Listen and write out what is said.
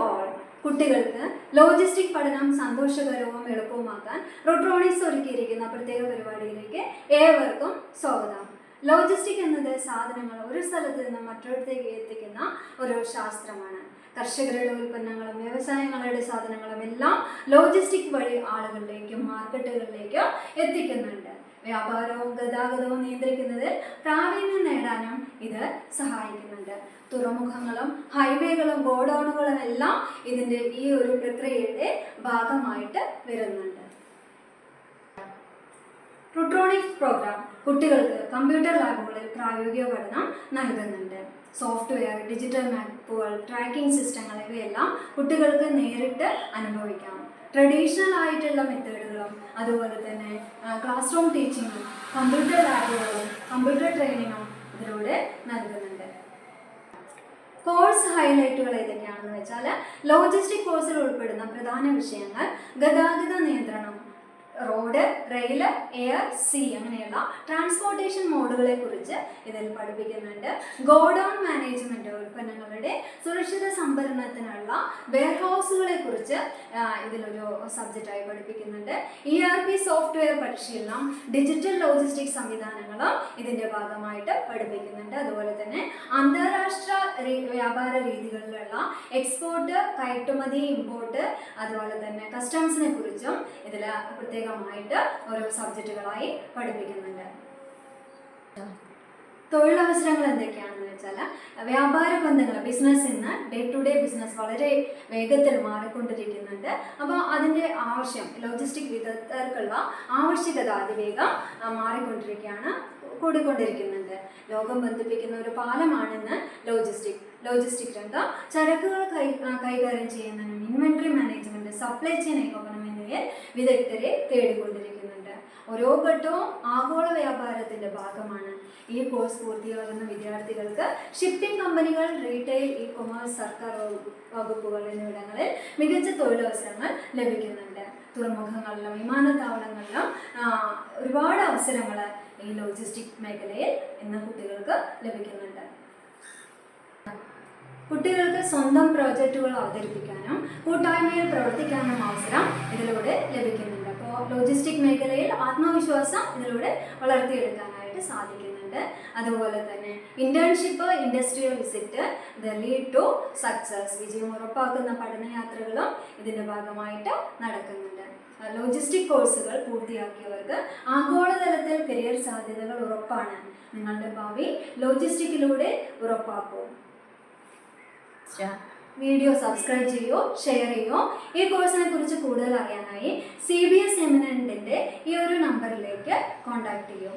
all. കുട്ടികൾക്ക് logistic പഠനം സന്തോഷകരവും എളുപ്പവുമാക്കാൻ റൂട്രോണിക്സ് ഒരുക്കിയിരിക്കുന്ന പ്രത്യേക പരിപാടിയിലേക്ക് ഏവർക്കും സ്വാഗതം. ലോജിസ്റ്റിക് എന്നത് സാധനങ്ങൾ ഒരു സ്ഥലത്ത് നിന്ന് മറ്റൊരിടത്തേക്ക് എത്തിക്കുന്ന ഒരു ശാസ്ത്രമാണ്. കർഷകരുടെ ഉൽപ്പന്നങ്ങളും വ്യവസായങ്ങളുടെ സാധനങ്ങളും എല്ലാം ലോജിസ്റ്റിക് വഴി ആളുകളിലേക്കും മാർക്കറ്റുകളിലേക്കും എത്തിക്കുന്നുണ്ട്. വ്യാപാരവും ഗതാഗതവും നിയന്ത്രിക്കുന്നതിൽ പ്രാവീണ്യം നേടാനും ഇത് സഹായിക്കുന്നുണ്ട്. തുറമുഖങ്ങളും ഹൈവേകളും ഗോഡൌണുകളും എല്ലാം ഇതിൻ്റെ ഈ ഒരു പ്രക്രിയയുടെ ഭാഗമായിട്ട് വരുന്നുണ്ട്. റൂട്രോണിക്സ് പ്രോഗ്രാം കുട്ടികൾക്ക് കമ്പ്യൂട്ടർ ലാബുകളിൽ പ്രായോഗിക പഠനം നൽകുന്നുണ്ട്. സോഫ്റ്റ്വെയർ, ഡിജിറ്റൽ മാപ്പുകൾ, ട്രാക്കിംഗ് സിസ്റ്റങ്ങൾ ഇവയെല്ലാം കുട്ടികൾക്ക് നേരിട്ട് അനുഭവിക്കാം. ട്രഡീഷണൽ ആയിട്ടുള്ള മെത്തേഡുകളും അതുപോലെ തന്നെ ക്ലാസ് റൂം ടീച്ചിങ്ങും കമ്പ്യൂട്ടർ ലാബുകളും കമ്പ്യൂട്ടർ ട്രെയിനിങ്ങും ഇതിലൂടെ നൽകുന്നുണ്ട്. കോഴ്സ് ഹൈലൈറ്റുകൾ ഏതൊക്കെയാണെന്ന് വെച്ചാൽ, ലോജിസ്റ്റിക് കോഴ്സിൽ ഉൾപ്പെടുന്ന പ്രധാന വിഷയങ്ങൾ ഗതാഗത നിയന്ത്രണം, റോഡ്, റെയിൽ, എയർ, സീ അങ്ങനെയുള്ള ട്രാൻസ്പോർട്ടേഷൻ മോഡുകളെ കുറിച്ച് ഇതിൽ പഠിപ്പിക്കുന്നുണ്ട്. ഗോഡൌൺ മാനേജ്മെൻറ്റ്, ഉൽപ്പന്നങ്ങളുടെ സുരക്ഷിത സംഭരണത്തിനുള്ള വെയർഹൗസുകളെ കുറിച്ച് ഇതിലൊരു സബ്ജക്റ്റായി പഠിപ്പിക്കുന്നുണ്ട്. ERP സോഫ്റ്റ്വെയർ പരിശീലനം, ഡിജിറ്റൽ ലോജിസ്റ്റിക് സംവിധാനങ്ങളും ഇതിൻ്റെ ഭാഗമായിട്ട് പഠിപ്പിക്കുന്നുണ്ട്. അതുപോലെ തന്നെ അന്താരാഷ്ട്ര വ്യാപാര രീതികളിലുള്ള എക്സ്പോർട്ട്, കയറ്റുമതി, ഇമ്പോർട്ട്, അതുപോലെ തന്നെ കസ്റ്റംസിനെ കുറിച്ചും ഇതിൽ പ്രത്യേകമായിട്ട് ഓരോ സബ്ജക്റ്റുകളായി പഠിപ്പിക്കുന്നുണ്ട്. തൊഴിലവസരങ്ങൾ എന്തൊക്കെയാണെന്ന് വെച്ചാൽ, വ്യാപാര ബന്ധങ്ങൾ, ബിസിനസ് ഇന്ന് ഡേ ടു ഡേ ബിസിനസ് വളരെ വേഗത്തിൽ മാറിക്കൊണ്ടിരിക്കുന്നുണ്ട്. അപ്പോൾ അതിൻ്റെ ആവശ്യം, ലോജിസ്റ്റിക് വിദഗ്ധർക്കുള്ള ആവശ്യകത അതിവേഗം മാറിക്കൊണ്ടിരിക്കുകയാണ്, കൂടിക്കൊണ്ടിരിക്കുന്നുണ്ട്. ലോകം ബന്ധിപ്പിക്കുന്ന ഒരു പാലമാണിന്ന് ലോജിസ്റ്റിക് രംഗം. ചരക്കുകൾ കൈകാര്യം ചെയ്യുന്നതിനും ഇൻവെന്ററി മാനേജ്മെന്റ്, സപ്ലൈ ചെയിൻ ഏകോപനം എന്നിവയിൽ വിദഗ്ധരെ തേടിക്കൊണ്ടിരിക്കുന്നുണ്ട്. ഓരോ ഘട്ടവും ആഗോള വ്യാപാരത്തിന്റെ ഭാഗമാണ്. ഈ കോഴ്സ് പൂർത്തിയാകുന്ന വിദ്യാർത്ഥികൾക്ക് ഷിപ്പിംഗ് കമ്പനികൾ, റീറ്റെയിൽ, ഇ കൊമേഴ്സ്, സർക്കാർ വകുപ്പുകൾ എന്നിവിടങ്ങളിൽ മികച്ച തൊഴിലവസരങ്ങൾ ലഭിക്കുന്നുണ്ട്. തുറമുഖങ്ങളിലും വിമാനത്താവളങ്ങളിലും ഒരുപാട് അവസരങ്ങൾ ഈ ലോജിസ്റ്റിക് മേഖലയിൽ ഇന്ന് കുട്ടികൾക്ക് ലഭിക്കുന്നുണ്ട്. കുട്ടികൾക്ക് സ്വന്തം പ്രോജക്റ്റുകൾ അവതരിപ്പിക്കാനും കൂട്ടായ്മയിൽ പ്രവർത്തിക്കാനും അവസരം ഇതിലൂടെ ലഭിക്കുന്നുണ്ട്. അപ്പോൾ ലോജിസ്റ്റിക് മേഖലയിൽ ആത്മവിശ്വാസം ഇതിലൂടെ വളർത്തിയെടുക്കാനായിട്ട് സാധിക്കുന്നുണ്ട്. അതുപോലെ തന്നെ internship, industrial visit, the lead to success, വിജയം ഉറപ്പാക്കുന്ന പഠനയാത്രകളും ഇതിൻ്റെ ഭാഗമായിട്ട് നടക്കുന്നുണ്ട്. ലോജിസ്റ്റിക് കോഴ്സുകൾ പൂർത്തിയാക്കിയവർക്ക് ആഗോളതലത്തിൽ കരിയർ സാധ്യതകൾ ഉറപ്പാണ്. നിങ്ങളുടെ ഭാവി ലോജിസ്റ്റിക്കിലൂടെ ഉറപ്പാക്കൂ. വീഡിയോ സബ്സ്ക്രൈബ് ചെയ്യോ, ഷെയർ ചെയ്യോ. ഈ കോഴ്സിനെ കുറിച്ച് കൂടുതൽ അറിയാനായി CBS എമിനന്റിന്റെ ഈ ഒരു നമ്പറിലേക്ക് കോൺടാക്ട് ചെയ്യൂ.